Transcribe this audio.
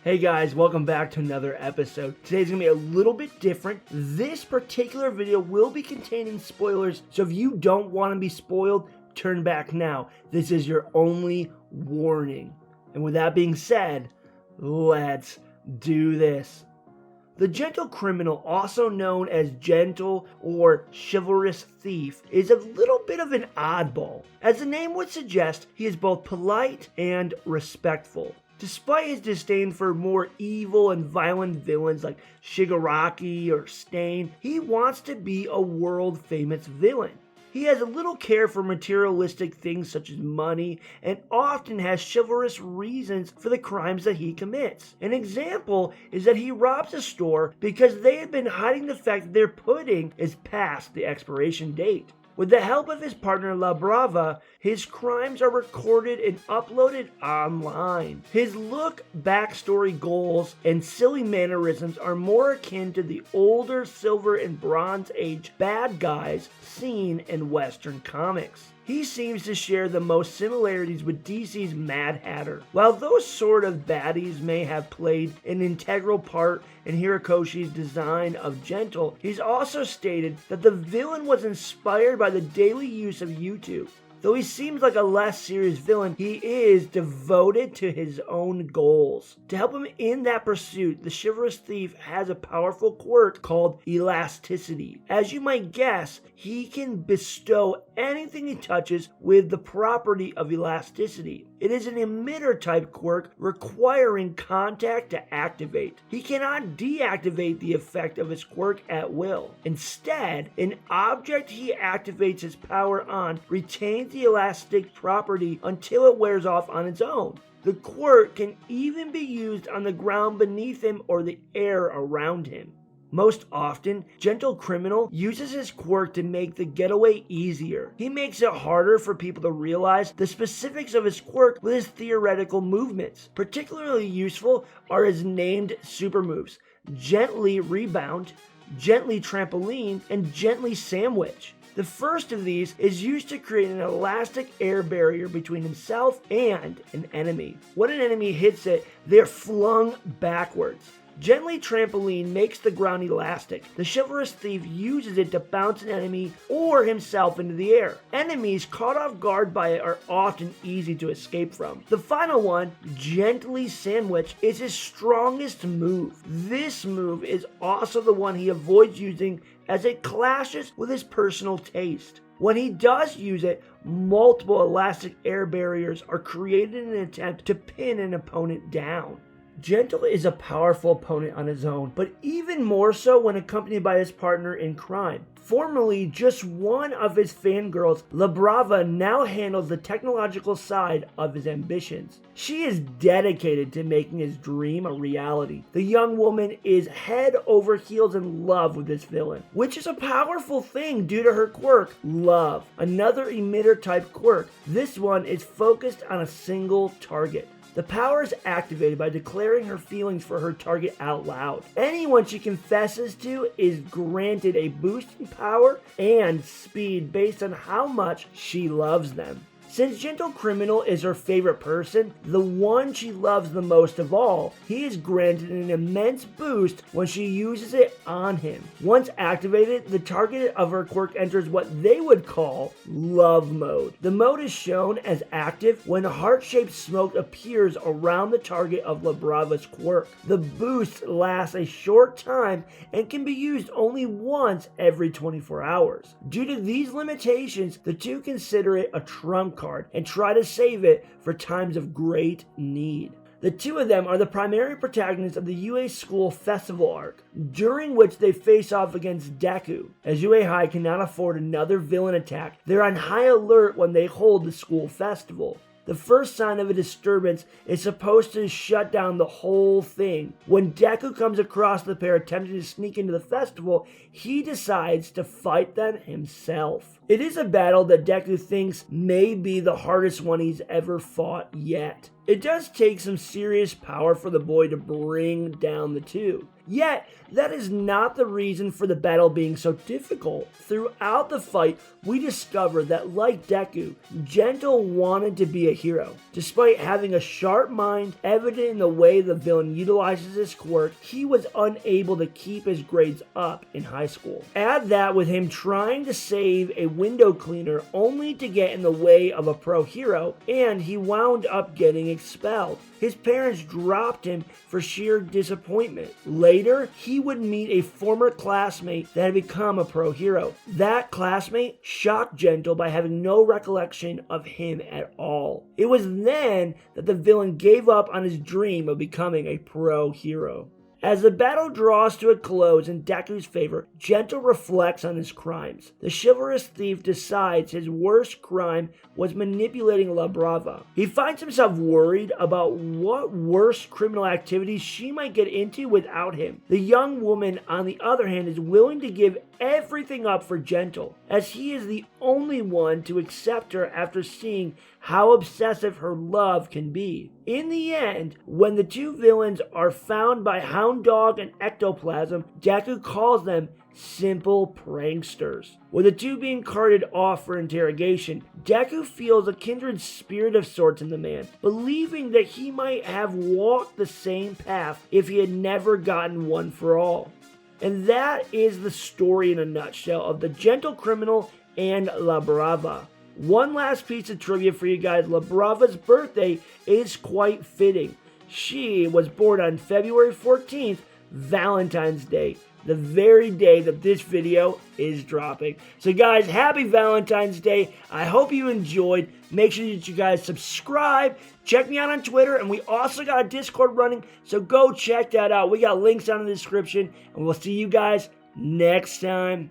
Hey guys, welcome back to another episode. Today's gonna be a little bit different. This particular video will be containing spoilers, so if you don't want to be spoiled, turn back now. This is your only warning. And with that being said, let's do this. The Gentle Criminal, also known as Gentle or Chivalrous Thief, is a little bit of an oddball. As the name would suggest, he is both polite and respectful. Despite his disdain for more evil and violent villains like Shigaraki or Stain, he wants to be a world-famous villain. He has a little care for materialistic things such as money and often has chivalrous reasons for the crimes that he commits. An example is that he robs a store because they have been hiding the fact that their pudding is past the expiration date. With the help of his partner La Brava, his crimes are recorded and uploaded online. His look, backstory, goals, and silly mannerisms are more akin to the older Silver and Bronze Age bad guys seen in Western comics. He seems to share the most similarities with DC's Mad Hatter. While those sort of baddies may have played an integral part in Horikoshi's design of Gentle, he's also stated that the villain was inspired by the daily use of YouTube. Though he seems like a less serious villain, he is devoted to his own goals. To help him in that pursuit, the Chivalrous Thief has a powerful quirk called elasticity. As you might guess, he can bestow anything he touches with the property of elasticity. It is an emitter type quirk requiring contact to activate. He cannot deactivate the effect of his quirk at will. Instead, an object he activates his power on retains the elastic property until it wears off on its own. The quirk can even be used on the ground beneath him or the air around him. Most often, Gentle Criminal uses his quirk to make the getaway easier. He makes it harder for people to realize the specifics of his quirk with his theoretical movements. Particularly useful are his named super moves: Gently Rebound, Gently Trampoline, and Gently Sandwich. The first of these is used to create an elastic air barrier between himself and an enemy. When an enemy hits it, they're flung backwards. Gently Trampoline makes the ground elastic. The Chivalrous Thief uses it to bounce an enemy or himself into the air. Enemies caught off guard by it are often easy to escape from. The final one, Gently Sandwich, is his strongest move. This move is also the one he avoids using as it clashes with his personal taste. When he does use it, multiple elastic air barriers are created in an attempt to pin an opponent down. Gentle is a powerful opponent on his own, but even more so when accompanied by his partner in crime. Formerly just one of his fangirls, La Brava now handles the technological side of his ambitions. She is dedicated to making his dream a reality. The young woman is head over heels in love with this villain, which is a powerful thing due to her quirk, Love, another emitter type quirk. This one is focused on a single target. The power is activated by declaring her feelings for her target out loud. Anyone she confesses to is granted a boost in power and speed based on how much she loves them. Since Gentle Criminal is her favorite person, the one she loves the most of all, he is granted an immense boost when she uses it on him. Once activated, the target of her quirk enters what they would call love mode. The mode is shown as active when a heart-shaped smoke appears around the target of La Brava's quirk. The boost lasts a short time and can be used only once every 24 hours. Due to these limitations, the two consider it a trump card and try to save it for times of great need. The two of them are the primary protagonists of the UA School Festival arc, during which they face off against Deku. As UA High cannot afford another villain attack, they're on high alert when they hold the school festival. The first sign of a disturbance is supposed to shut down the whole thing. When Deku comes across the pair attempting to sneak into the festival, he decides to fight them himself. It is a battle that Deku thinks may be the hardest one he's ever fought yet. It does take some serious power for the boy to bring down the two. Yet, that is not the reason for the battle being so difficult. Throughout the fight, we discover that, like Deku, Gentle wanted to be a hero. Despite having a sharp mind, evident in the way the villain utilizes his quirk, he was unable to keep his grades up in high school. Add that with him trying to save a window cleaner only to get in the way of a pro hero, and he wound up getting expelled. His parents dropped him for sheer disappointment. Later, he would meet a former classmate that had become a pro hero. That classmate shocked Gentle by having no recollection of him at all. It was then that the villain gave up on his dream of becoming a pro hero. As the battle draws to a close in Deku's favor, Gentle reflects on his crimes. The chivalrous thief decides his worst crime was manipulating La Brava. He finds himself worried about what worse criminal activities she might get into without him. The young woman, on the other hand, is willing to give everything up for Gentle, as he is the only one to accept her after seeing how obsessive her love can be. In the end, when the two villains are found by Hound Dog and Ectoplasm, Deku calls them simple pranksters. With the two being carted off for interrogation, Deku feels a kindred spirit of sorts in the man, believing that he might have walked the same path if he had never gotten One for All. And that is the story in a nutshell of the Gentle Criminal and La Brava. One last piece of trivia for you guys. La Brava's birthday is quite fitting. She was born on February 14th, Valentine's Day, the very day that this video is dropping. So guys, happy Valentine's Day. I hope you enjoyed. Make sure that you guys subscribe. Check me out on Twitter, and we also got a Discord running, so go check that out. We got links down in the description, and we'll see you guys next time.